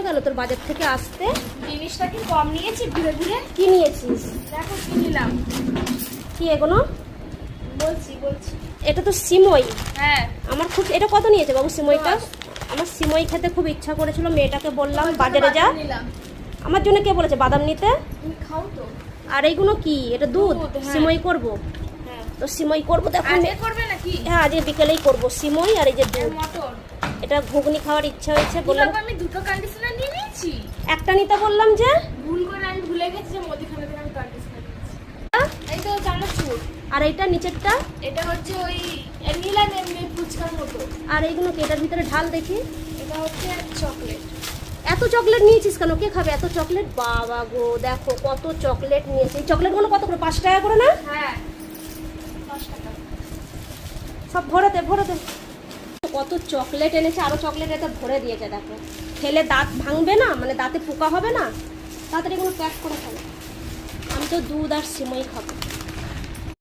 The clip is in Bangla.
গেল তোর বাজার থেকে আসতে। জিনিসটা কি কম নিয়েছি ঘুরে ঘুরে? কি নিয়েছিস? দেখো কি নিলাম। কি এগুলো? বলছি। এটা তো সিমই। হ্যাঁ। আমার খুব, এটা কত নিয়েছে বাবু সিমইটা? আমার সিমই খেতে খুব ইচ্ছা করেছিল, মেয়েটাকে বললাম বাজারে যা। আমার জন্য কে বলেছে বাদাম নিতে? তুমি খাও তো। আর এইগুলো কি? এটা দুধ? হ্যাঁ। সিমই করব। হ্যাঁ। তো সিমই করব দেখো। আজকে করবে নাকি? হ্যাঁ আজকে বিকেলেই করব সিমই আর এই যে দুধ। মটর। এটা ঘুগনি খাওয়ার ইচ্ছা হয়েছে বললাম। আমি দুটো কন্ডিশনার নিয়ে নিয়েছি। একটা নিতে বললাম যে ভুল করে আমি ভুলে গেছি যে মুদিখানা থেকে আমি কন্ডিশনার নিয়েছি। এই তো চানাচুর। আর এইটা নিচেরটা? এটা হচ্ছে ওই নীলা নেমনে ফুচকার মতো। আর এইগুলো কি? এটার ভিতরে ঢাল দেখি। এটা হচ্ছে চকলেট। এত চকলেট নিয়েছিস কেন? কে খাবে এত চকলেট? বাবা গো দেখো কত চকলেট নিয়েছে। এই চকলেটগুলো কত করে? 5 টাকা করে না? হ্যাঁ 5 টাকা। সব ভরে দে ভরে দে। কত চকলেট এনেছে, আরো চকলেট এতে ভরে দিয়েছে দেখো। খেলে দাঁত ভাঙবে না, মানে দাঁতে পোকা হবে না। তাড়াতাড়ি এগুলো প্যাক করে ফেলো। আমি তো দুধ আর সিমই খাবো।